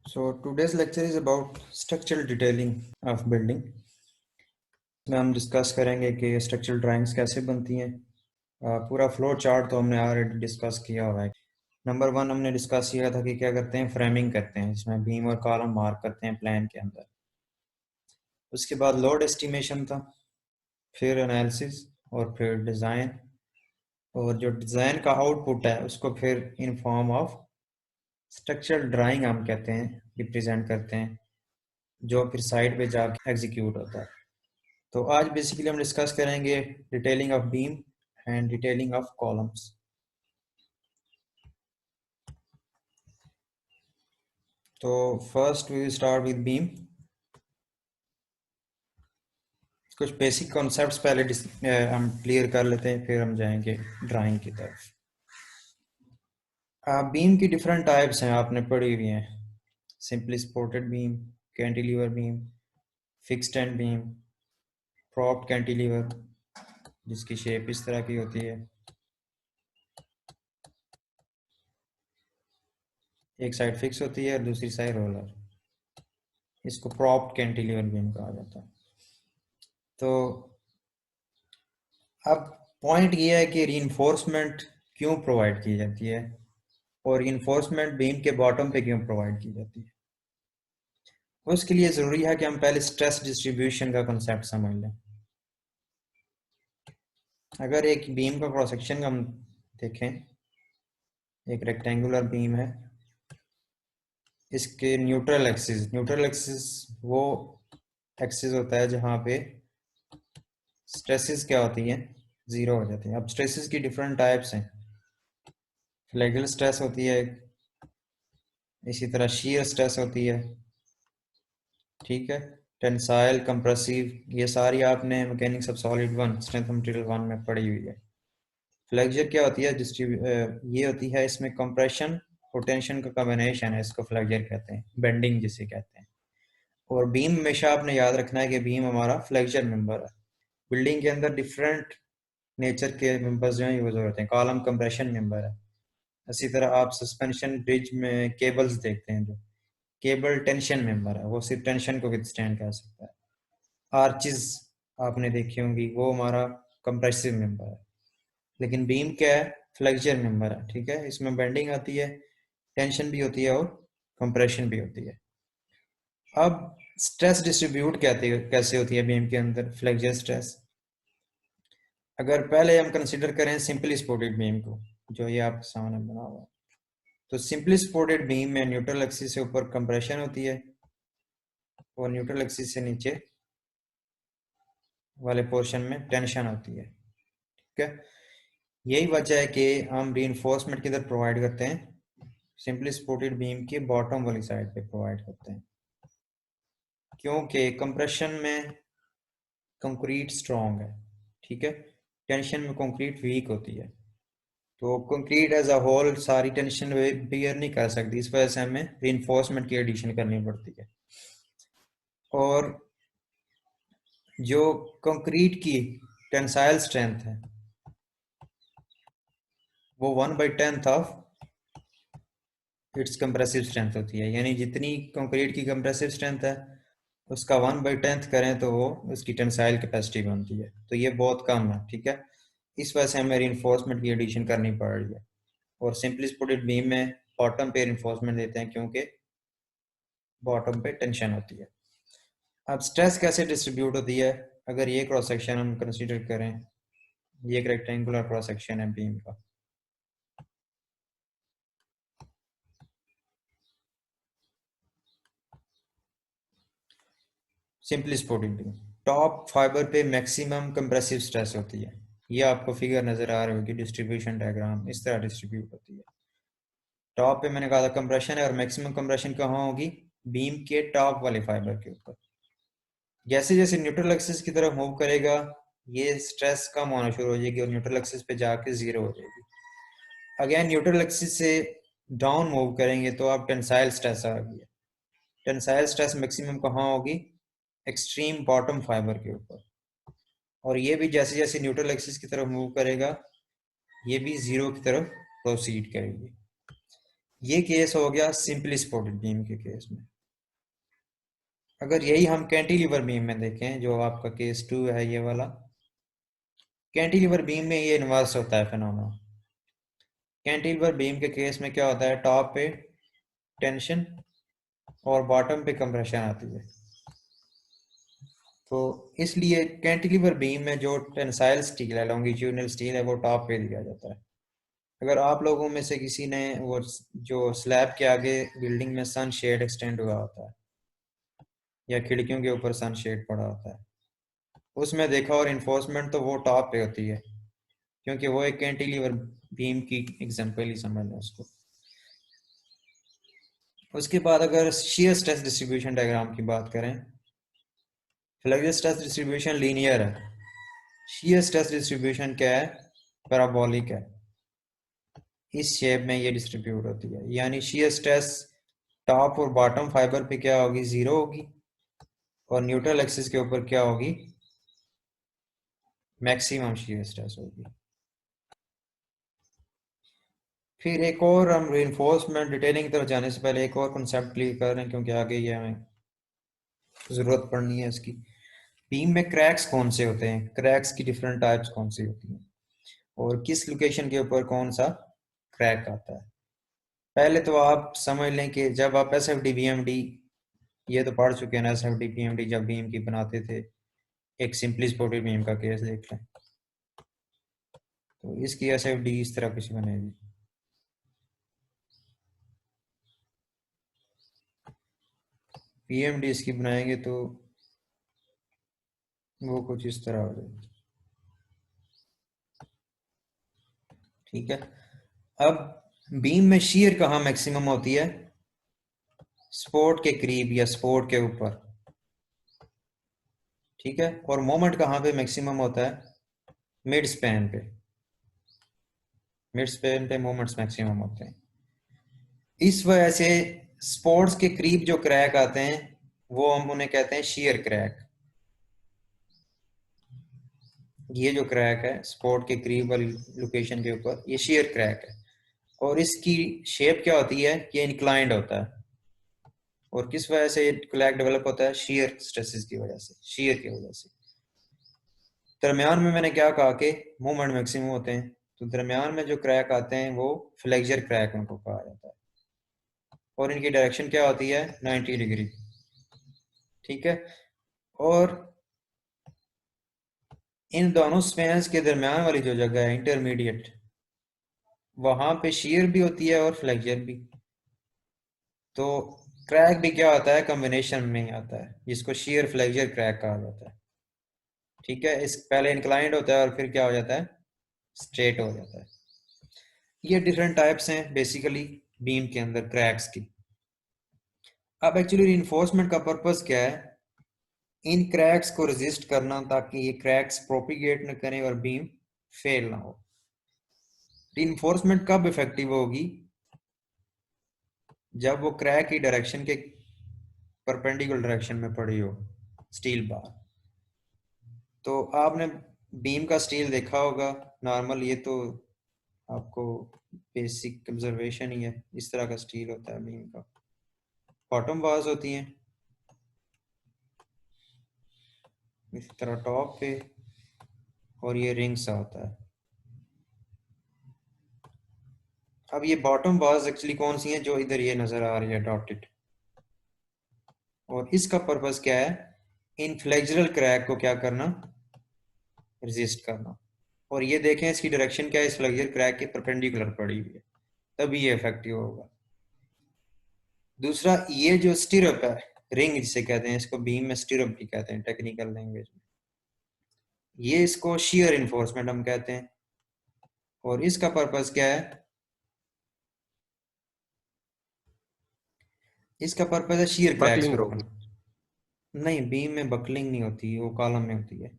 So today's lecture is about structural detailing of building. में हम discuss करेंगे कि स्ट्रक्चरल ड्राइंग्स कैसे बनती हैं। पूरा फ्लो चार्ट तो हमने ऑलरेडी डिस्कस किया हुआ है। नंबर 1 हमने डिस्कस किया था कि क्या करते हैं, फ्रेमिंग करते हैं, जिसमें बीम और कॉलम मार्क करते हैं प्लान के अंदर। उसके बाद लोड एस्टिमेशन था, फिर एनालिसिस और फिर डिज़ाइन, और जो डिज़ाइन का आउटपुट है उसको फिर in form of structural drawing हम कहते हैं, रिप्रेजेंट करते हैं, जो फिर साइड पे जाके एग्जीक्यूट होता है। तो आज बेसिकली हम डिस्कस करेंगे detailing of beam and detailing of columns. तो first we start with beam. कुछ बेसिक कॉन्सेप्ट्स पहले हम क्लियर कर लेते हैं, फिर हम जाएंगे ड्राइंग की तरफ। बीम की डिफरेंट टाइप्स हैं, आपने पढ़ी हुई हैं। Simply supported beam, cantilever beam, fixed and beam, propped cantilever जिसकी शेप इस तरह की होती है, एक साइड फिक्स होती है और दूसरी साइड रोलर, इसको प्रॉप्ड कैंटिलीवर बीम कहा जाता है। तो अब पॉइंट ये है कि रीइंफोर्समेंट क्यों प्रोवाइड की जाती है और रीइंफोर्समेंट बीम के बॉटम पे क्यों प्रोवाइड की जाती है। उसके लिए ज़रूरी है कि हम पहले स्ट्रेस डिस्ट्रीब्यूशन का कंसेप्ट समझ लें। अगर एक बीम का क्रॉस सेक्शन हम देखें, एक रेक्टेंगुलर बीम है, इसके न्यूट्रल एक्सिस वो एक्सिस होता है जहाँ पे स्ट्रेसेस क्या होती हैं, ज़ीरो हो जाती हैं। अब स्ट्रेसेस की डिफरेंट टाइप्स हैं। फ्लैगल स्ट्रेस होती है, इसी तरह शीयर स्ट्रेस होती है, ठीक है, टेंसाइल, कंप्रेसिव, ये सारी आपने mechanics of solid 1 strength material 1 में पढ़ी हुई है। फ्लेक्चर क्या होती है, ये होती है, इसमें कंप्रेशन और टेंशन का कॉम्बिनेशन है, इसको फ्लेक्चर कहते हैं, बेंडिंग जिसे कहते हैं। और बीम हमेशा आपने याद रखना है कि बीम हमारा फ्लेक्चर मेंबर है। बिल्डिंग के अंदर डिफरेंट नेचर के मेंबर्स जो हैं यूज होते हैं। कॉलम कंप्रेशन मेंबर है, इसी तरह आप सस्पेंशन ब्रिज में केबल्स देखते हैं, जो केबल टेंशन मेंबर है, वो सिर्फ टेंशन को विथस्टैंड कर सकता है। आर्चिज आपने देखी होंगी, वो हमारा कंप्रेसिव मेंबर है। लेकिन बीम क्या है, फ्लेक्चर मेंबर है, ठीक है, इसमें बेंडिंग आती है, टेंशन भी होती है और कंप्रेशन भी होती है। अब स्ट्रेस डिस्ट्रीब्यूट कैसे होती है बीम के अंदर, फ्लेक्चर स्ट्रेस। अगर पहले हम कंसिडर करें सिंपली सपोर्टेड बीम को, जो ये आपके सामने बना हुआ है, तो सिंपली सपोर्टेड बीम में न्यूट्रल एक्सिस से ऊपर कंप्रेशन होती है और न्यूट्रल एक्सिस से नीचे वाले पोर्शन में टेंशन होती है, ठीक है। यही वजह है कि हम रीइंफोर्समेंट किधर प्रोवाइड करते हैं, सिंपली सपोर्टेड बीम के बॉटम वाली साइड पे प्रोवाइड करते हैं, क्योंकि कंप्रेशन में कंक्रीट स्ट्रॉन्ग है, ठीक है, टेंशन में कंक्रीट वीक होती है। तो कंक्रीट एज अ होल सारी टेंशन बियर नहीं कर सकती, इस वजह से हमें रीइंफोर्समेंट की एडिशन करनी पड़ती है। और जो कंक्रीट की टेंसाइल स्ट्रेंथ है वो 1/10 ऑफ इट्स कंप्रेसिव स्ट्रेंथ होती है, यानी जितनी कंक्रीट की कंप्रेसिव स्ट्रेंथ है उसका 1/10 करें तो वो उसकी टेंसाइल कैपेसिटी बनती है। तो ये बहुत कम है, ठीक है, इस वजह से हमें रीइंफोर्समेंट की एडिशन करनी पड़ रही है। और सिंपली सपोर्टेड बीम में बॉटम पे रीइंफोर्समेंट देते हैं क्योंकि बॉटम पे टेंशन होती है। अब स्ट्रेस कैसे डिस्ट्रीब्यूट होती है, अगर ये क्रॉस सेक्शन हम कंसीडर करें, ये एक रेक्टेंगुलर क्रॉस सेक्शन है बीम का, simply supported beam, top fibre पे मैक्सिमम कंप्रेसिव स्ट्रेस होती है। ये आपको फिगर नजर आ रही होगी, डिस्ट्रीब्यूशन डायग्राम इस तरह डिस्ट्रीब्यूट होती है। टॉप पे मैंने कहा था कंप्रेशन है, और मैक्सिमम कंप्रेशन कहाँ होगी, बीम के टॉप वाले फाइबर के ऊपर। जैसे जैसे न्यूट्रल एक्सिस की तरफ मूव करेगा ये स्ट्रेस कम होना शुरू हो जाएगी और न्यूट्रल एक्सिस पे जाके जीरो हो जाएगी। अगेन न्यूट्रल एक्सिस से डाउन मूव करेंगे तो आप टेंसाइल स्ट्रेस आ गई है। टेंसाइल स्ट्रेस मैक्सिमम कहाँ होगी, एक्सट्रीम बॉटम फाइबर के ऊपर। और ये भी जैसे जैसे न्यूट्रल एक्सिस की तरफ मूव करेगा ये भी जीरो की तरफ प्रोसीड करेगी। ये केस हो गया सिंपली सपोर्टेड बीम के केस में। अगर यही हम कैंटिलीवर बीम में देखें, जो आपका केस 2 है ये वाला, कैंटिलीवर बीम में ये इन्वर्स होता है फिनोमेना। कैंटिलीवर बीम के केस में क्या होता है, टॉप पे टेंशन और बॉटम पे कंप्रेशन आती है। तो इसलिए कैंटिलीवर बीम में जो टेंसाइल स्टील है, लॉन्गिट्यूडनल स्टील है, वो टॉप पे दिया जाता है। अगर आप लोगों में से किसी ने वो जो स्लैब के आगे बिल्डिंग में सन शेड एक्सटेंड हुआ होता है या खिड़कियों के ऊपर सन शेड पड़ा होता है, उसमें देखा, और इन्फोर्समेंट तो वो टॉप पे होती है, क्योंकि वो एक कैंटिलीवर बीम की एग्जांपल ही समझ लें उसको। उसके बाद अगर शियर स्ट्रेस डिस्ट्रीब्यूशन डायग्राम की बात करें, फ्लेक्सर स्ट्रेस डिस्ट्रीब्यूशन लीनियर है, शियर स्ट्रेस डिस्ट्रीब्यूशन क्या है, पैराबोलिक है। इस शेप में ये डिस्ट्रीब्यूट होती है, यानी शियर स्ट्रेस टॉप और बॉटम फाइबर पे क्या होगी, जीरो होगी, और न्यूट्रल एक्सिस के ऊपर क्या होगी, मैक्सिमम शियर स्ट्रेस होगी। फिर एक और हम रिइंफोर्समेंट डिटेलिंग की तरफ जाने से पहले एक और कंसेप्ट क्लियर कर रहे हैं, क्योंकि आगे ये हमें ज़रूरत पड़नी है इसकी। बीम में क्रैक्स कौन से होते हैं, क्रैक्स की डिफरेंट टाइप्स कौन सी होती हैं, और किस लोकेशन के ऊपर कौन सा क्रैक आता है। पहले तो आप समझ लें कि जब आप S F D B M D, ये तो पढ़ चुके हैं ना, S F D B M D जब बीम की बनाते थे, एक सिंपली सपोर्टेड बीम का केस देख लें, तो इसकी एस एफ डी इस तरह कुछ बनेगी। पी एम डी इसकी बनाएंगे तो वो कुछ इस तरह हो जाएगी। ठीक है, अब बीम में शीयर कहाँ मैक्सिमम होती है, सपोर्ट के करीब या सपोर्ट के ऊपर। ठीक है, और मोमेंट कहाँ पे मैक्सिमम होता है, मिड स्पैन पे, मिड स्पैन पे मोमेंट्स मैक्सिमम होते हैं। इस वजह से स्पोर्ट्स के करीब जो क्रैक आते हैं वो हम उन्हें कहते हैं शीयर क्रैक। ये जो क्रैक है स्पोर्ट के करीब वाली लोकेशन के ऊपर, ये शीयर क्रैक है, और इसकी शेप क्या होती है, ये इंक्लाइंड होता है। और किस वजह से क्रैक डेवलप होता है, शीयर स्ट्रेसेस की वजह से, शीयर की वजह से। दरमियान में मैंने क्या कहा कि मूवमेंट मैक्सिमम होते हैं, तो दरमियान में जो क्रैक आते हैं वो फ्लेक्सर क्रैक उनको कहा जाता है, और इनकी डायरेक्शन क्या होती है, 90 डिग्री। ठीक है, और इन दोनों स्पैन्स के दरमियान वाली जो जगह है इंटरमीडिएट, वहां पे शीयर भी होती है और फ्लेक्सर भी। तो क्रैक भी क्या होता है, कॉम्बिनेशन में ही आता है, जिसको शीयर फ्लेक्सर क्रैक कहा जाता है। ठीक है, इस पहले इंक्लाइंड होता है और फिर क्या हो जाता है, स्ट्रेट हो जाता है। ये डिफरेंट टाइप्स हैं बेसिकली बीम के अंदर क्रैक्स की। अब एक्चुअली रिइंफोर्समेंट का पर्पस क्या है, इन क्रैक्स को रेजिस्ट करना, ताकि ये क्रैक्स प्रोपिगेट न करें और बीम फेल ना हो। रिइंफोर्समेंट कब इफेक्टिव होगी, जब वो क्रैक की डायरेक्शन के परपेंडिकुलर डायरेक्शन में पड़ी हो स्टील बार। तो आपने बीम का स्टील देखा होगा नॉर्मल, ये तो आपको बेसिक ऑब्जर्वेशन ही है, इस तरह का स्टील होता है बीम का। बॉटम बार्स होती हैं इस तरह टॉप पे, और ये रिंग सा होता है। अब ये बॉटम बार्स एक्चुअली कौन सी हैं, जो इधर ये नजर आ रही है डॉटेड, और इसका पर्पस क्या है, इन फ्लेक्सुरल क्रैक को क्या करना, रेजिस्ट करना। और ये देखें इसकी डायरेक्शन क्या है, इस फ्लेक्सुरल क्रैक के परपेंडिकुलर पड़ी हुई है, तभी ये इफेक्टिव होगा। दूसरा, ये जो स्टिरअप है, रिंग जिसे कहते हैं, इसको बीम में स्टिरअप भी कहते हैं टेक्निकल लैंग्वेज में, ये इसको शियर इन्फोर्समेंट हम कहते हैं। और इसका पर्पस क्या है, इसका पर्पस है शियर क्रैक्स बकलिंग को होगी। रोकना। नहीं, बीम में बकलिंग नहीं होती, वो कॉलम में होती है,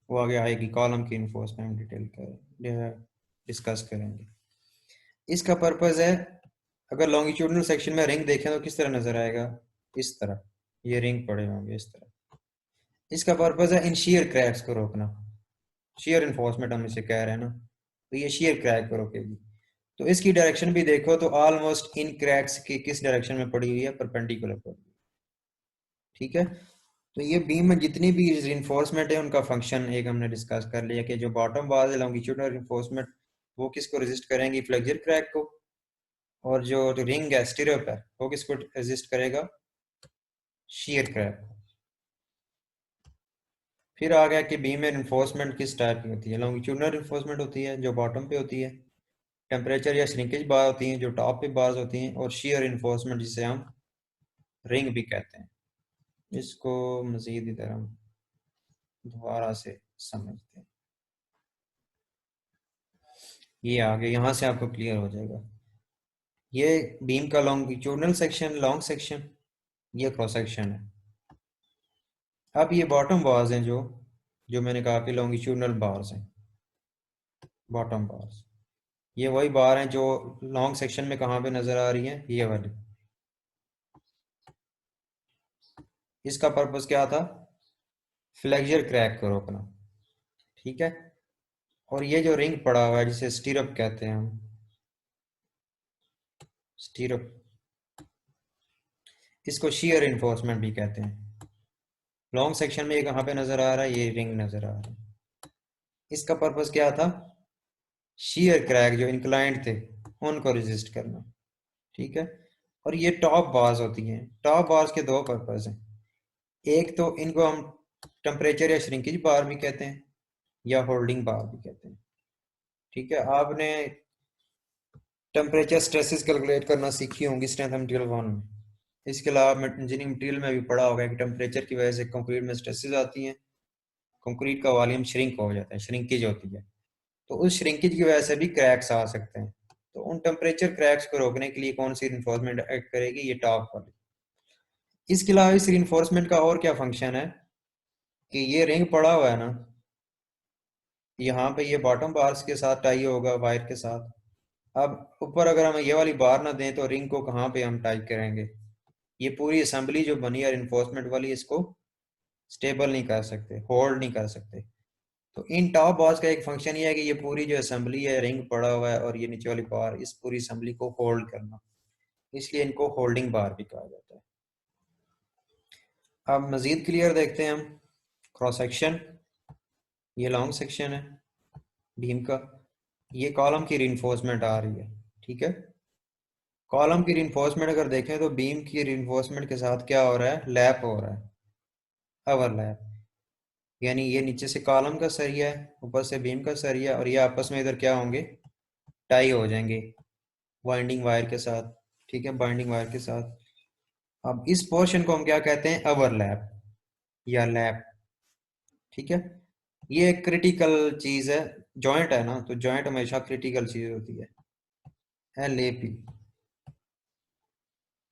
वो आगे आएगी, कॉलम की इन्फोर्समेंट डिटेल कर डिस्कस करेंगे। इसका पर्पस है, अगर लॉन्गिट्यूडनल सेक्शन में रिंग देखें तो किस तरह नजर आएगा, इस तरह ये रिंग पड़े होंगे इस तरह। इसका पर्पस है इन शियर क्रैक्स को रोकना, शियर इन्फोर्समेंट हम इसे कह रहे हैं ना, तो ये शियर क्रैक को रोकेगी। तो इसकी डायरेक्शन भी देखो तो ऑलमोस्ट इन क्रैक्स की किस डायरेक्शन में पड़ी हुई है, परपेंडिकुलर पड़ी हुई है। ठीक है, तो ये बीम में जितनी भी रिइंफोर्समेंट है उनका फंक्शन एक हमने डिस्कस कर लिया कि जो बॉटम बार्स है लॉन्गिट्यूडनल रिइंफोर्समेंट वो किसको रेजिस्ट करेंगी, फ्लेक्सर क्रैक को, और जो रिंग है स्टिरअप है वो किसको रेजिस्ट करेगा, शियर क्रैक। फिर आ गया कि बीम में रिइंफोर्समेंट किस टाइप की होती है, लॉन्गिट्यूडनल रिइंफोर्समेंट होती है जो बॉटम पे होती है, टेम्परेचर या श्रिंकेज बार होती हैं जो टॉप पे बार्स होती हैं, और शियर रिइंफोर्समेंट जिसे हम रिंग भी कहते हैं। इसको मजीद इधर हम दोबारा से समझते हैं, ये आगे यहाँ से आपको क्लियर हो जाएगा। ये बीम का लॉन्गिट्यूडनल सेक्शन, लॉन्ग सेक्शन, ये क्रॉस सेक्शन है। अब ये बॉटम बार्स हैं जो जो मैंने कहा कि लॉन्गिट्यूडनल बार्स हैं, बॉटम बार्स, ये वही बार हैं जो लॉन्ग सेक्शन में कहाँ पे नजर आ रही हैं, ये वाली। इसका पर्पस क्या था, फ्लेक्सर क्रैक को रोकना। ठीक है, और ये जो रिंग पड़ा हुआ है जिसे स्टीरअप कहते हैं हम, स्टीरअप, इसको शियर इन्फोर्समेंट भी कहते हैं। लॉन्ग सेक्शन में ये कहाँ पे नजर आ रहा है, ये रिंग नजर आ रहा है। इसका पर्पस क्या था, शियर क्रैक जो इंक्लाइंड थे उनको रेजिस्ट करना। ठीक है, और ये टॉप बार्स होती हैं, टॉप बार्स के दो पर्पस हैं, एक तो इनको हम टेम्परेचर या श्रिंकेज बार भी कहते हैं या होल्डिंग बार भी कहते हैं। ठीक है, आपने टेम्परेचर स्ट्रेसेस कैलकुलेट करना सीखी होंगी स्ट्रेंथ मटेरियल वन में। इसके अलावा इंजीनियरिंग मटेरियल में भी पढ़ा होगा कि टेम्परेचर की वजह से कंक्रीट में स्ट्रेसेस आती हैं, कंक्रीट का वॉल्यूम श्रिंक हो जाता है, श्रिंकेज होती है, तो उस श्रिंकेज की वजह से भी क्रैक्स आ सकते हैं। तो उन टेम्परेचर क्रैक्स को रोकने के लिए कौन सी रिइंफोर्समेंट एक्ट करेगी, ये टॉप वाली। इसके अलावा इस रिइंफोर्समेंट का और क्या फंक्शन है कि ये रिंग पड़ा हुआ है ना, यहाँ पे ये बॉटम बार्स के साथ टाई होगा वायर के साथ। अब ऊपर अगर हम ये वाली बार ना दें तो रिंग को कहाँ पे हम टाई करेंगे, ये पूरी असेंबली जो बनी है इन्फोर्समेंट वाली इसको स्टेबल नहीं कर सकते, होल्ड नहीं कर सकते। तो इन टॉप बार्स का एक फंक्शन ये है कि ये पूरी जो असेंबली है, रिंग पड़ा हुआ है और ये नीचे वाली बार, इस पूरी असेंबली को होल्ड करना, इसलिए इनको होल्डिंग बार भी कहा जाता है। अब मजीद क्लियर देखते हैं हम, क्रॉस सेक्शन, ये लॉन्ग सेक्शन है बीम का, ये कॉलम की रिइंफोर्समेंट आ रही है। ठीक है, कॉलम की रिइंफोर्समेंट अगर देखें तो बीम की रिइंफोर्समेंट के साथ क्या हो रहा है, लैप हो रहा है, ओवरलैप, यानी ये नीचे से कॉलम का सरिया है, ऊपर से बीम का सरिया, और ये आपस में इधर क्या होंगे, टाई हो जाएंगे बाइंडिंग वायर के साथ। ठीक है, बाइंडिंग वायर के साथ। अब इस पोर्शन को हम क्या कहते हैं, ओवरलैप या लैप। ठीक है, ये एक क्रिटिकल चीज है, जॉइंट है ना, तो जॉइंट हमेशा क्रिटिकल चीज होती है, LAP,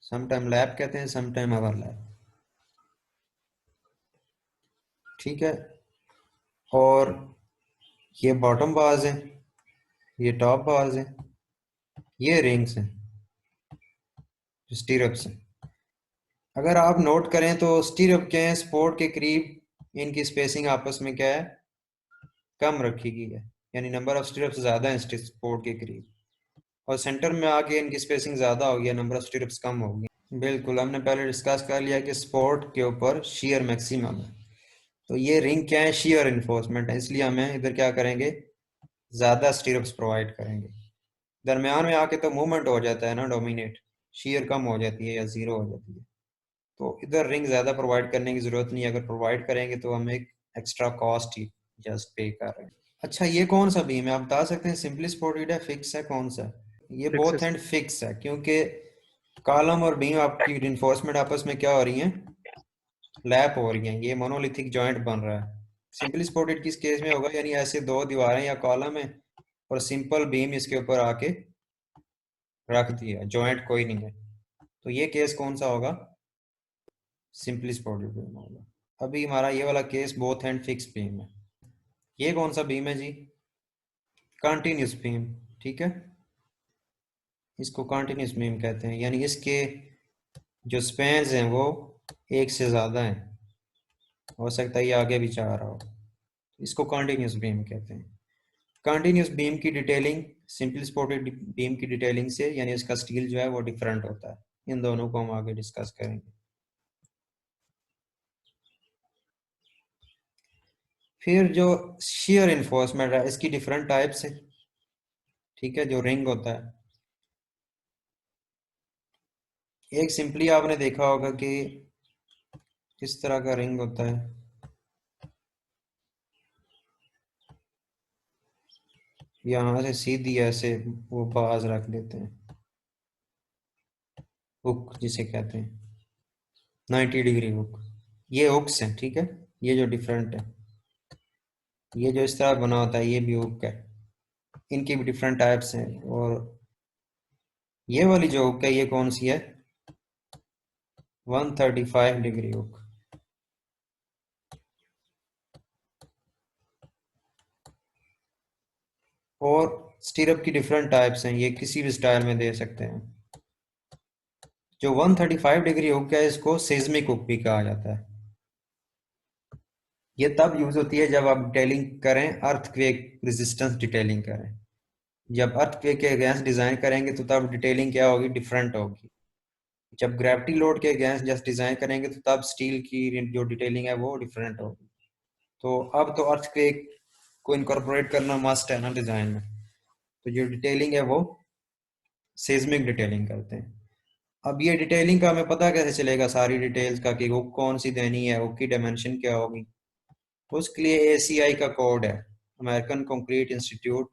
समटाइम लैप कहते हैं, समटाइम ओवरलैप। ठीक है, और ये बॉटम बार्स हैं, ये टॉप बार्स हैं, ये रिंग्स हैं, स्टीरअप्स हैं। अगर आप नोट करें तो स्टीरअप क्या है, स्पोर्ट के करीब इनकी स्पेसिंग आपस में क्या है, कम रखी गई है, यानी नंबर ऑफ स्टीरअप्स ज़्यादा है स्पोर्ट के करीब, और सेंटर में आके इनकी स्पेसिंग ज़्यादा होगी, नंबर ऑफ स्टीरअप्स कम होगी। बिल्कुल, हमने पहले डिस्कस कर लिया कि स्पोर्ट के ऊपर शियर मैक्सिमम है, तो ये रिंग क्या है, शियर इन्फोर्समेंट है, इसलिए हमें इधर क्या करेंगे, ज़्यादा स्टीरअप्स प्रोवाइड करेंगे। दरम्यान में आके तो मूवमेंट हो जाता है ना डोमिनेट, शियर कम हो जाती है या ज़ीरो हो जाती है, तो इधर रिंग ज़्यादा प्रोवाइड करने की ज़रूरत नहीं है, अगर प्रोवाइड करेंगे तो हम एक एक्स्ट्रा कॉस्ट ही जस्ट पे कर रहे हैं। अच्छा, ये कौन सा बीम है, आप बता सकते हैं, सिंपली सपोर्टेड है, फिक्स है, कौन सा है? ये फिक्स है बोथ सर। एंड फिक्स है, क्योंकि कॉलम और बीम आपकी रिइंफोर्समेंट आपस में क्या हो रही है, लैप हो रही है, ये मोनोलिथिक जॉइंट बन रहा है। सिंपली सपोर्टेड किस केस में होगा, यानी ऐसे दो दीवारें या कॉलम है और सिंपल बीम इसके ऊपर आके रख दिया, जॉइंट कोई नहीं है, तो ये केस कौन सा होगा, सिंपली सपोर्टेड बीम होगा। अभी हमारा ये वाला case both and fix beam है। ये कौन सा बीम है जी, कंटिन्यूस बीम। ठीक है, इसको कंटिन्यूस बीम कहते हैं, यानी इसके जो स्पैन्स हैं वो एक से ज़्यादा हैं, हो सकता है ये आगे भी जा रहा हो, इसको कंटिन्यूस बीम कहते हैं। कंटिन्यूस बीम की डिटेलिंग सिंपल सपोर्टेड बीम की डिटेलिंग से, यानी उसका स्टील जो है वो डिफरेंट होता है। इन दोनों को हम आगे डिस्कस करेंगे। फिर जो शियर इन्फोर्समेंट है, इसकी डिफरेंट टाइप्स है। ठीक है, जो रिंग होता है, एक सिंपली आपने देखा होगा कि किस तरह का रिंग होता है। यहाँ से सीधी ऐसे वो बाज रख देते हैं, हुक जिसे कहते हैं, 90 डिग्री हुक। ये हुक्स हैं, ठीक है। ये जो डिफरेंट है, ये जो इस तरह बना होता है, ये भी हुक है। इनकी भी डिफरेंट टाइप्स हैं। और ये वाली जो हुक है, ये कौन सी है? 135 डिग्री हुक। और स्टीरअप की डिफरेंट टाइप्स हैं, ये किसी भी स्टाइल में दे सकते हैं। जो 135 डिग्री हुक है, इसको सेस्मिक हुक भी कहा जाता है। ये तब यूज होती है जब आप डिटेलिंग करें, अर्थक्वेक रेजिस्टेंस डिटेलिंग करें। जब अर्थक्वेक के अगेंस्ट डिजाइन करेंगे तो तब डिटेलिंग क्या होगी? डिफरेंट होगी। जब ग्रेविटी लोड के अगेंस्ट जस्ट डिजाइन करेंगे तो तब स्टील की जो डिटेलिंग है वो डिफरेंट होगी। तो अब तो अर्थक्वेक को इनकॉर्पोरेट करना मस्ट है ना डिजाइन में। तो जो डिटेलिंग है वो सेस्मिक डिटेलिंग करते हैं। अब ये डिटेलिंग का हमें पता कैसे चलेगा सारी डिटेल्स का, कि हुक कौन सी देनी है, हुक की डायमेंशन क्या होगी? उसके लिए एसीआई का कोड है, American concrete institute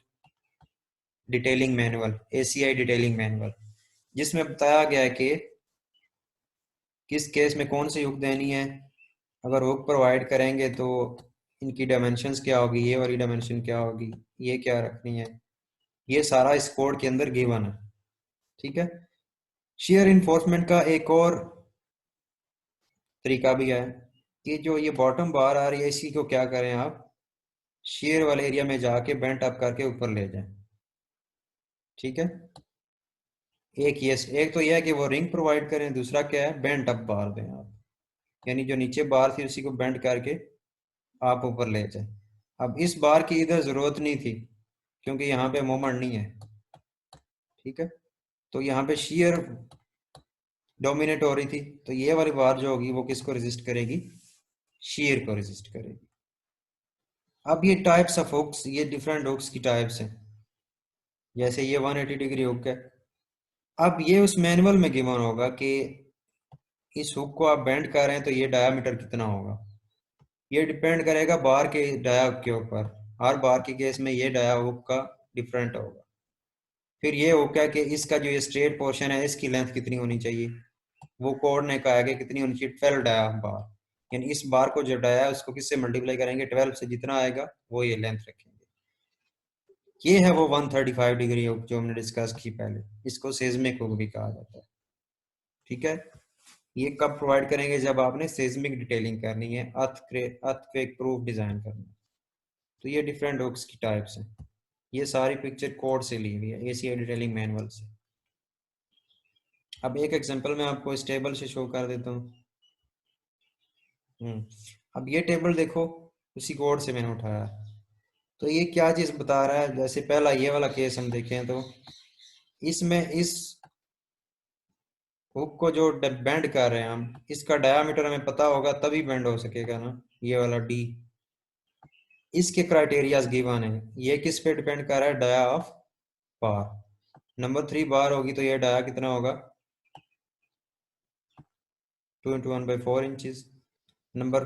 detailing manual, ACI detailing manual, जिसमें बताया गया है कि किस केस में कौन सी हुक देनी है। अगर हुक प्रोवाइड करेंगे तो इनकी डायमेंशंस क्या होगी, ये वाली डायमेंशन क्या होगी, ये क्या रखनी है, ये सारा इस कोड के अंदर गिवन है। ठीक है। शेयर इन्फोर्समेंट का एक और तरीका भी है कि जो ये बॉटम बार आ रही है, इसी को क्या करें आप, शेयर वाले एरिया में जाके बेंट अप करके ऊपर ले जाएं। ठीक है। एक तो यह है कि वो रिंग प्रोवाइड करें, दूसरा क्या है, बेंट अप बार दें आप, यानी जो नीचे बार थी उसी को बेंट करके आप ऊपर ले जाएं। अब इस बार की इधर जरूरत नहीं थी क्योंकि यहाँ पे मोमेंट नहीं है। ठीक है। तो यहाँ पे शेयर डोमिनेट हो रही थी, तो ये वाली बार जो होगी वो किसको रेजिस्ट करेगी? शेयर को रेजिस्ट करेगी। अब ये टाइप्स ऑफ हुक्स, ये डिफरेंट हुक्स की टाइप्स हैं। जैसे ये 180 डिग्री हुक है। अब ये उस मैनुअल में गिवन होगा कि इस हुक को आप बेंड कर रहे हैं तो ये डायामीटर कितना होगा। ये डिपेंड करेगा बार के डाया के ऊपर। हर बार के केस में ये डाया हुक का डिफरेंट होगा। फिर ये हुक है कि इसका जो ये स्ट्रेट पोर्शन है, इसकी लेंथ कितनी होनी चाहिए। वो कोड ने कहा है कि कितनी होनी चाहिए, 12 डाया बार। यानी इस बार को जो डाया है उसको किससे मल्टीप्लाई करेंगे, 12 से, जितना आएगा वो ये लेंथ रखेंगे। ये है वो 135 डिग्री हुक जो हमने डिस्कस की पहले, इसको सेस्मिक हुक भी कहा जाता है। ठीक है। ये कब प्रोवाइड करेंगे? जब आपने सेस्मिक डिटेलिंग करनी है, अर्थक्वेक प्रूफ डिजाइन करना है। तो ये डिफरेंट हुक्स की टाइप्स हैं। ये सारी पिक्चर कोड से ली हुई है, एसीआई डिटेलिंग मैनुअल से। अब एक एग्जांपल मैं आपको इस टेबल से शो कर देता हूँ। अब ये टेबल देखो, उसी कोड से मैंने उठाया। तो ये क्या चीज बता रहा है? जैसे पहला ये वाला केस हम देखें तो इसमें इस हुक को जो बेंड कर रहे हैं हम, इसका डायामीटर हमें पता होगा तभी बेंड हो सकेगा ना, ये वाला डी। इसके क्राइटेरियाज गिवन है। ये किस पे डिपेंड कर रहा है? Dia of bar. Number 3 bar होगी तो ये डाया कितना होगा? 2 × 1/4 इंचज। नंबर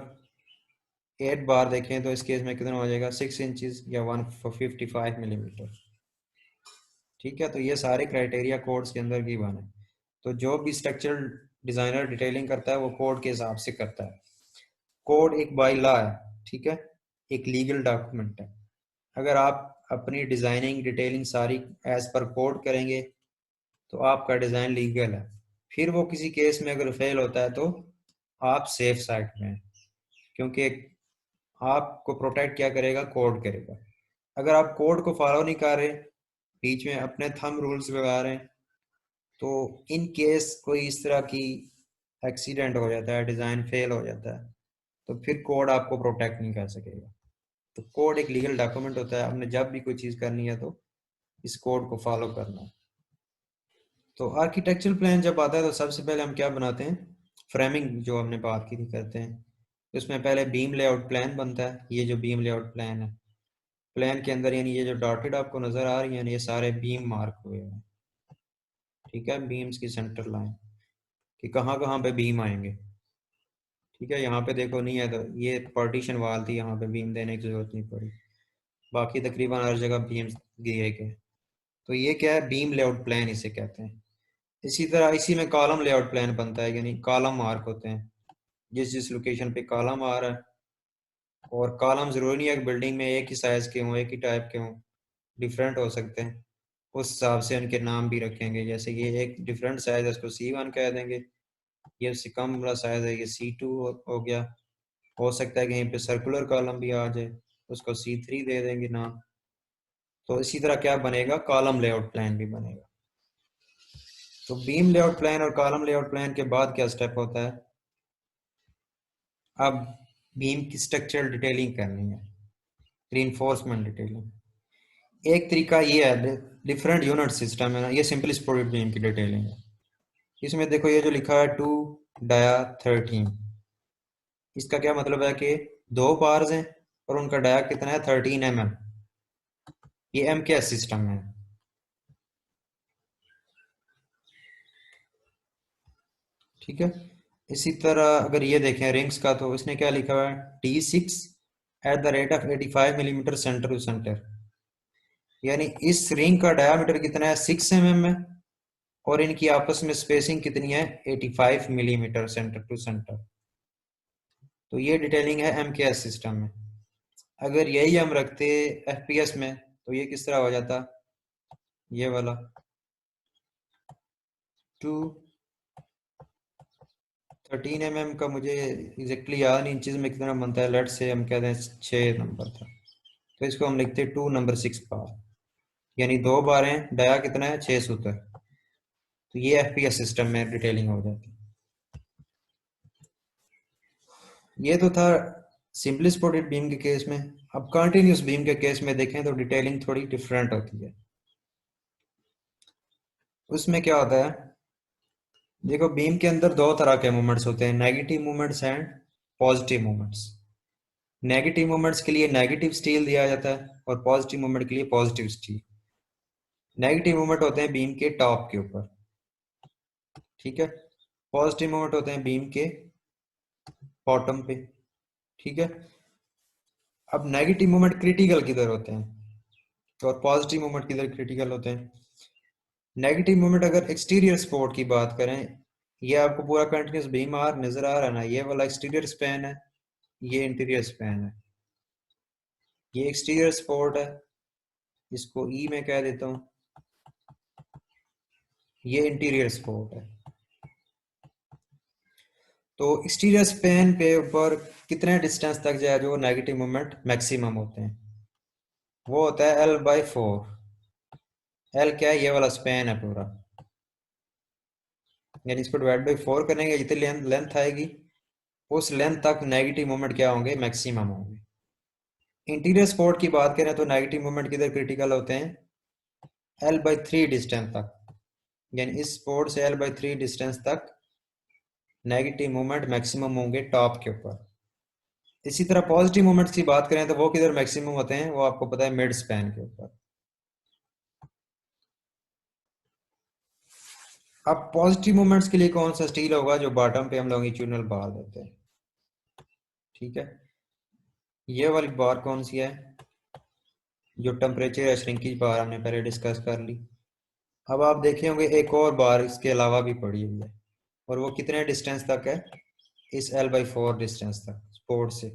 8 बार देखें तो इस केस में कितना हो जाएगा? 6 इंचज या 155 मिलीमीटर। ठीक है। तो ये सारे क्राइटेरिया कोड्स के अंदर गिवन है। तो जो भी स्ट्रक्चरल डिजाइनर डिटेलिंग करता है वो कोड के हिसाब से करता है। कोड एक बाय लॉ है। ठीक है। एक लीगल डॉक्यूमेंट है। अगर आप अपनी डिजाइनिंग डिटेलिंग सारी एज पर कोड करेंगे तो आपका डिजाइन लीगल है। फिर वो किसी केस में अगर फेल होता है तो आप सेफ साइड में हैं, क्योंकि आपको प्रोटेक्ट क्या करेगा? कोड करेगा। अगर आप कोड को फॉलो नहीं कर रहे, बीच में अपने थंब रूल्स लगा रहे हैं, तो इन केस कोई इस तरह की एक्सीडेंट हो जाता है, डिज़ाइन फेल हो जाता है, तो फिर कोड आपको प्रोटेक्ट नहीं कर सकेगा। तो कोड एक लीगल डॉक्यूमेंट होता है, आपने जब भी कोई चीज़ करनी है तो इस कोड को फॉलो करना है। तो आर्किटेक्चरल प्लान जब आता है तो सबसे पहले हम क्या बनाते हैं, फ्रेमिंग जो हमने बात की थी करते हैं। उसमें पहले बीम लेआउट प्लान बनता है। ये जो बीम लेआउट प्लान है, प्लान के अंदर यानी ये जो डॉटेड आपको नज़र आ रही है ये सारे बीम मार्क हुए हैं, ठीक है, बीम्स की सेंटर लाइन कि कहाँ कहाँ पे बीम आएंगे। ठीक है, यहाँ पे देखो नहीं है तो ये पार्टीशन वाल थी, यहाँ पे बीम देने की जरूरत नहीं पड़ी, बाकी तकरीबन हर जगह बीम दिए गए। तो ये क्या है, बीम लेआउट प्लान इसे कहते हैं। इसी तरह इसी में कॉलम लेआउट प्लान बनता है, यानी कॉलम मार्क होते हैं जिस जिस लोकेशन पे कॉलम आ रहा है। और कॉलम जरूरी नहीं है कि बिल्डिंग में एक ही साइज के हों, एक ही टाइप के हों, डिफरेंट हो सकते हैं। उस हिसाब से उनके नाम भी रखेंगे, जैसे ये एक डिफरेंट साइज है इसको C1 कह देंगे, ये उससे कम वाला साइज है ये C2 हो गया। हो सकता है कहीं पे सर्कुलर कॉलम भी आ जाए, उसको C3 दे देंगे नाम। तो इसी तरह क्या बनेगा, कॉलम लेआउट प्लान भी बनेगा। तो बीम लेआउट प्लान और कॉलम लेआउट प्लान के बाद क्या स्टेप होता है, अब बीम की स्ट्रक्चरल डिटेलिंग करनी है, रीइंफोर्समेंट डिटेलिंग। एक तरीका ये है, डिफरेंट यूनिट सिस्टम है ना, ये सिंपली सपोर्टेड बीम की डिटेलिंग है। इसमें देखो ये जो लिखा है 2 डाया 13, इसका क्या मतलब है कि दो बार्स हैं और उनका डाया कितना है 13 mm। ये MKS सिस्टम है, ठीक है। इसी तरह अगर ये देखें रिंग्स का, तो इसने क्या लिखा हुआ है T6 at the rate of 85 mm centre to centre, यानी इस रिंग का डायामीटर कितना है 6 mm है और इनकी आपस में स्पेसिंग कितनी है 85 mm सेंटर टू सेंटर। तो ये डिटेलिंग है MKS सिस्टम में। अगर यही हम रखते FPS में तो ये किस तरह हो जाता, ये वाला 2 13 mm का मुझे एग्जैक्टली याद नहीं इंचज में कितना बनता है, लेट से हम कहते हैं 6 नंबर था, तो इसको हम लिखते 2 नंबर 6 बार, यानी दो बार हैं, डाया कितना है 6 सूत्र। तो ये FPS सिस्टम में डिटेलिंग हो जाती है। ये तो था सिंपली सपोर्टेड बीम के केस में। अब कंटिन्यूस बीम के केस में देखें तो डिटेलिंग थोड़ी डिफरेंट होती है। उसमें क्या होता है, देखो बीम के अंदर दो तरह के मूवमेंट्स होते हैं, negative movements and positive movements. Negative movements के लिए नेगेटिव स्टील दिया जाता है और पॉजिटिव मूवमेंट के लिए पॉजिटिव स्टील। नेगेटिव मूवमेंट होते हैं बीम के टॉप के ऊपर, ठीक है, पॉजिटिव मूवमेंट होते हैं बीम के बॉटम पे, ठीक है। अब नेगेटिव मूवमेंट क्रिटिकल किधर होते हैं और पॉजिटिव मूवमेंट किधर क्रिटिकल होते हैं। नेगेटिव मूवमेंट अगर एक्सटीरियर सपोर्ट की बात करें, ये आपको पूरा कंटिन्यूस बीम आर नजर आ रहा है ना, ये वाला एक्सटीरियर स्पैन है, ये इंटीरियर स्पैन है। ये एक्सटीरियर सपोर्ट है, इसको ई में कह देता हूँ, ये इंटीरियर सपोर्ट है। तो एक्सटीरियर स्पैन पे ऊपर कितने डिस्टेंस तक जाए जो नेगेटिव मोमेंट मैक्सिमम होते हैं, वो होता है L/4। L क्या है, ये वाला स्पैन है पूरा, यानी इसको डिवाइड बाई 4 करेंगे, जितनी लेंथ आएगी उस लेंथ तक नेगेटिव मोमेंट क्या होंगे, मैक्सिमम होंगे। इंटीरियर सपोर्ट की बात करें तो नेगेटिव मोमेंट किधर क्रिटिकल होते हैं, L/3 डिस्टेंस तक, यानी इस सपोर्ट से L/3 डिस्टेंस तक नेगेटिव मोमेंट मैक्सिमम होंगे टॉप के ऊपर। इसी तरह पॉजिटिव मोमेंट्स की बात करें तो वो किधर मैक्सिमम होते हैं, वो आपको पता है मिड स्पैन के ऊपर। अब पॉजिटिव मोमेंट्स के लिए कौन सा स्टील होगा, जो बॉटम पे हम लॉन्गिट्यूडनल बार देते हैं, ठीक है। ये वाली बार कौन सी है, जो टेम्परेचर या श्रिंकेज बार हमने पहले डिस्कस कर ली। अब आप देखे होंगे एक और बार इसके अलावा भी पड़ी हुई है, और वो कितने डिस्टेंस तक है, इस L/4 डिस्टेंस तक सपोर्ट से,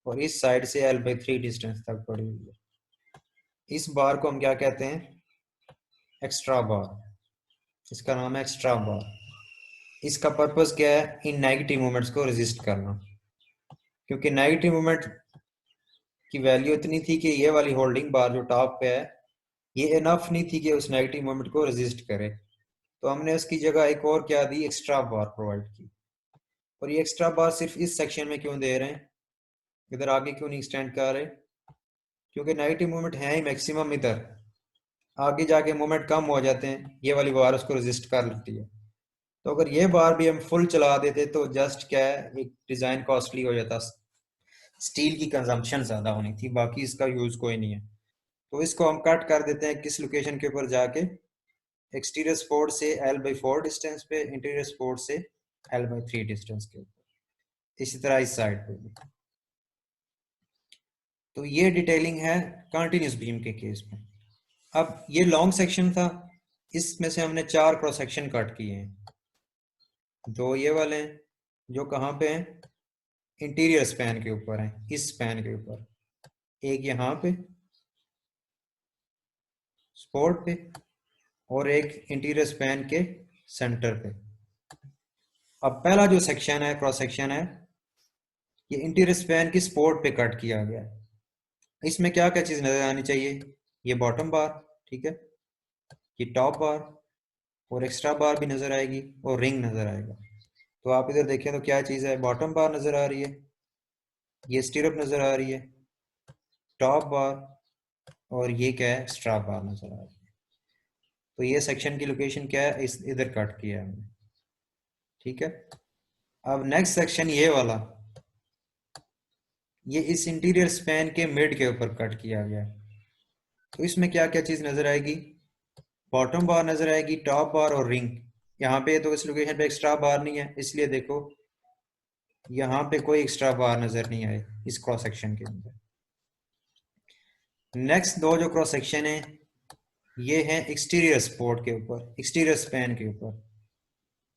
और इस साइड से L/3 डिस्टेंस तक पड़ी हुई है। इस बार को हम क्या कहते हैं, एक्स्ट्रा बार, इसका नाम है एक्स्ट्रा बार। इसका पर्पस क्या है, इन नेगेटिव मोमेंट्स को रेजिस्ट करना, क्योंकि नेगेटिव मोमेंट की वैल्यू इतनी थी कि ये वाली होल्डिंग बार जो टॉप पे है ये इनफ नहीं थी कि उस नेगेटिव मोमेंट को रेजिस्ट करे, तो हमने उसकी जगह एक और क्या दी, एक्स्ट्रा बार प्रोवाइड की। और ये एक्स्ट्रा बार सिर्फ इस सेक्शन में क्यों दे रहे हैं, इधर आगे क्यों नहीं एक्सटेंड कर रहे, क्योंकि नेगेटिव मोमेंट है ही मैक्सिमम इधर, आगे जाके मोमेंट कम हो जाते हैं, ये वाली बार उसको रेजिस्ट कर लेती है। तो अगर ये बार भी हम फुल चला देते तो जस्ट क्या है, एक डिज़ाइन कॉस्टली हो जाता, स्टील की कंजम्पशन ज़्यादा होनी थी, बाकी इसका यूज़ कोई नहीं है। तो इसको हम कट कर देते हैं किस लोकेशन के ऊपर जाके, एक्सटीरियर सपोर्ट से L/4 डिस्टेंस पे, इंटीरियर सपोर्ट से L/3 डिस्टेंस के ऊपर, इसी तरह इस साइड पे भी। तो ये डिटेलिंग है कंटिन्यूस बीम के केस में। अब ये लॉन्ग सेक्शन था, इसमें से हमने 4 क्रॉस सेक्शन कट किए हैं। 2 ये वाले हैं जो कहाँ पे हैं, इंटीरियर स्पैन के ऊपर हैं, इस स्पैन के ऊपर। एक यहाँ पे सपोर्ट पे, और एक इंटीरियर स्पैन के सेंटर पे। अब पहला जो सेक्शन है, क्रॉस सेक्शन है, ये इंटीरियर स्पैन की सपोर्ट पे कट किया गया है। इसमें क्या क्या चीज़ नज़र आनी चाहिए, ये बॉटम बार, ठीक है, ये टॉप बार, और एक्स्ट्रा बार भी नज़र आएगी, और रिंग नज़र आएगा। तो आप इधर देखें तो क्या चीज़ है, बॉटम बार नज़र आ रही है, ये स्टिरअप नज़र आ रही है, टॉप बार, और ये क्या है, स्ट्रैप बार नज़र आ रही है। तो ये सेक्शन की लोकेशन क्या है, इस इधर कट किया है हमने, ठीक है। अब नेक्स्ट सेक्शन ये वाला, ये इस इंटीरियर स्पैन के मिड के ऊपर कट किया गया है। तो इसमें क्या क्या चीज़ नज़र आएगी, बॉटम बार नज़र आएगी, टॉप बार और रिंग। यहाँ पे तो इस लोकेशन पे एक्स्ट्रा बार नहीं है, इसलिए देखो यहाँ पे कोई एक्स्ट्रा बार नज़र नहीं आए इस क्रॉस सेक्शन के अंदर। नेक्स्ट 2 जो क्रॉस सेक्शन है, ये है एक्सटीरियर सपोर्ट के ऊपर, एक्सटीरियर स्पैन के ऊपर।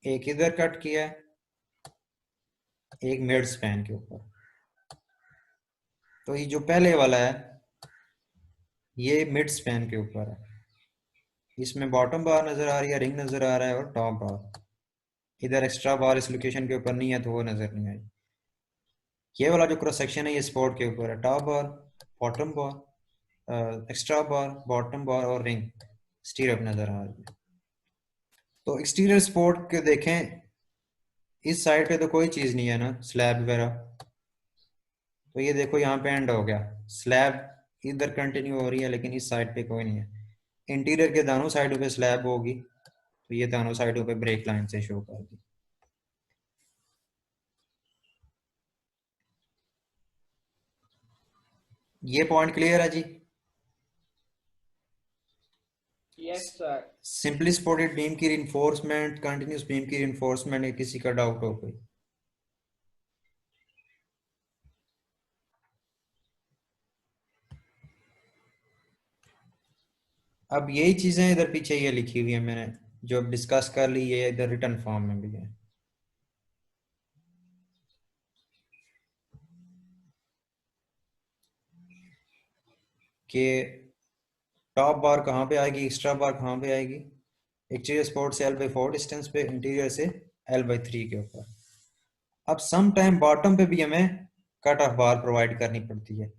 एक इधर कट किया है, एक मिड स्पैन के ऊपर। तो ये जो पहले वाला है, ये मिड स्पैन के ऊपर है, इसमें बॉटम बार नज़र आ रही है, रिंग नज़र आ रहा है, और टॉप बार। इधर एक्स्ट्रा बार इस लोकेशन के ऊपर नहीं है, तो वो नज़र नहीं आई। ये वाला जो क्रॉस सेक्शन है, ये सपोर्ट के ऊपर है, top bar, bottom bar, extra bar, bottom bar और रिंग स्टीरअप नज़र आ रही है। तो एक्सटीरियर सपोर्ट के देखें, इस साइड पे तो कोई चीज़ नहीं है ना, स्लैब वगैरह। तो ये देखो यहाँ पे एंड हो गया, स्लैब इधर कंटिन्यू हो रही है, लेकिन इस साइड पे कोई नहीं है। इंटीरियर के दोनों साइडों पे स्लैब होगी, तो ये दोनों साइडों पे ब्रेक लाइन से शो कर दी। ये पॉइंट क्लियर है जी? Yes sir. Simply supported beam की रिइंफोर्समेंट, कंटिन्यूस बीम की रिइंफोर्समेंट है, किसी का डाउट हो कोई? अब यही चीजें इधर पीछे ये लिखी हुई है मैंने, जो अब डिस्कस कर ली, ये इधर रिटर्न फॉर्म में भी है। कि टॉप बार कहाँ पे आएगी, एक्स्ट्रा बार कहाँ पे आएगी, एक्सटीरियर सपोर्ट से L/4 डिस्टेंस पे, इंटीरियर से L/3 के ऊपर। अब सम टाइम बॉटम पे भी हमें कट ऑफ बार प्रोवाइड करनी पड़ती है,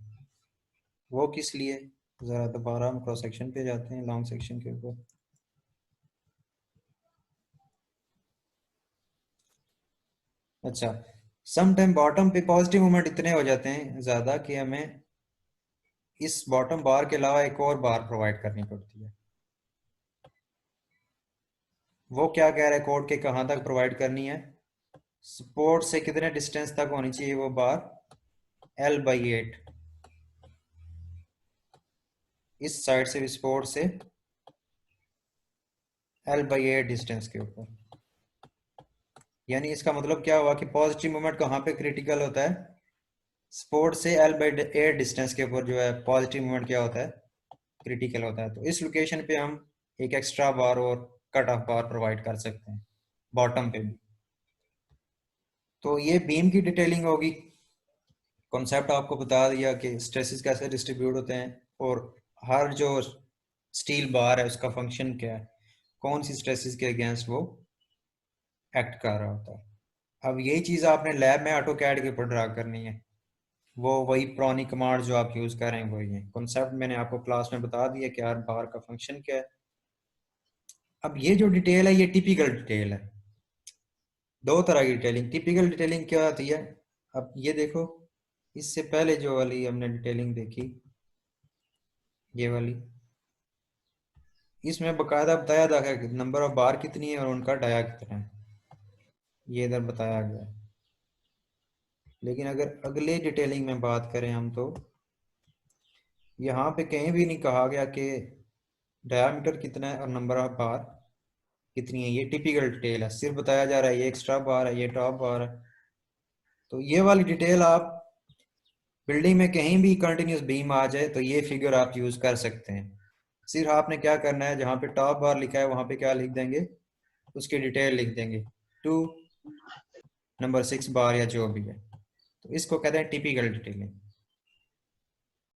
वो किस लिए, ज़रा दोबारा हम क्रॉस सेक्शन पे जाते हैं, लॉन्ग सेक्शन के ऊपर। अच्छा, सम टाइम बॉटम पे पॉजिटिव मोमेंट इतने हो जाते हैं ज़्यादा कि हमें इस बॉटम बार के अलावा एक और बार प्रोवाइड करनी पड़ती है। वो क्या कह रहा है कोड के, कहाँ तक प्रोवाइड करनी है, सपोर्ट से कितने डिस्टेंस तक होनी चाहिए वो बार, L/8, इस साइड से भी सपोर्ट से L/8 डिस्टेंस के ऊपर। यानी इसका मतलब क्या हुआ कि पॉजिटिव मोमेंट कहाँ पे क्रिटिकल होता है, सपोर्ट से L/8 डिस्टेंस के ऊपर जो है पॉजिटिव मोमेंट क्या होता है, क्रिटिकल होता है। तो इस लोकेशन पे हम एक एक्स्ट्रा बार और कट ऑफ बार प्रोवाइड कर सकते हैं, बॉटम पे भी। तो ये बीम की डिटेलिंग होगी, कॉन्सेप्ट आपको बता दिया कि स्ट्रेसेस कैसे डिस्ट्रीब्यूट होते हैं, और हर जो स्टील बार है उसका फंक्शन क्या है, कौन सी स्ट्रेसेस के अगेंस्ट वो एक्ट कर रहा होता है। अब यही चीज़ आपने लैब में ऑटो कैड के ऊपर ड्रा करनी है, वो वही पुरानी कमांड जो आप यूज़ कर रहे हैं वही है। कॉन्सेप्ट मैंने आपको क्लास में बता दिया कि हर बार का फंक्शन क्या है। अब ये जो डिटेल है, ये टिपिकल डिटेल है। 2 तरह की डिटेलिंग, टिपिकल डिटेलिंग क्या होती है, अब ये देखो, इससे पहले जो वाली हमने डिटेलिंग देखी, ये वाली, इसमें बकायदा बताया था कि नंबर ऑफ बार कितनी है और उनका डाया कितना है, ये इधर बताया गया है। लेकिन अगर अगले डिटेलिंग में बात करें हम, तो यहाँ पे कहीं भी नहीं कहा गया कि डायामीटर कितना है और नंबर ऑफ बार कितनी है। ये टिपिकल डिटेल है, सिर्फ बताया जा रहा है ये एक्स्ट्रा बार है, ये टॉप बार है। तो ये वाली डिटेल आप बिल्डिंग में कहीं भी कंटिन्यूस बीम आ जाए तो ये फिगर आप यूज कर सकते हैं। सिर्फ आपने क्या करना है, जहाँ पे टॉप बार लिखा है वहां पे क्या लिख देंगे, उसकी डिटेल लिख देंगे, टू नंबर 6 बार या जो भी है। तो इसको कहते हैं टिपिकल डिटेलिंग।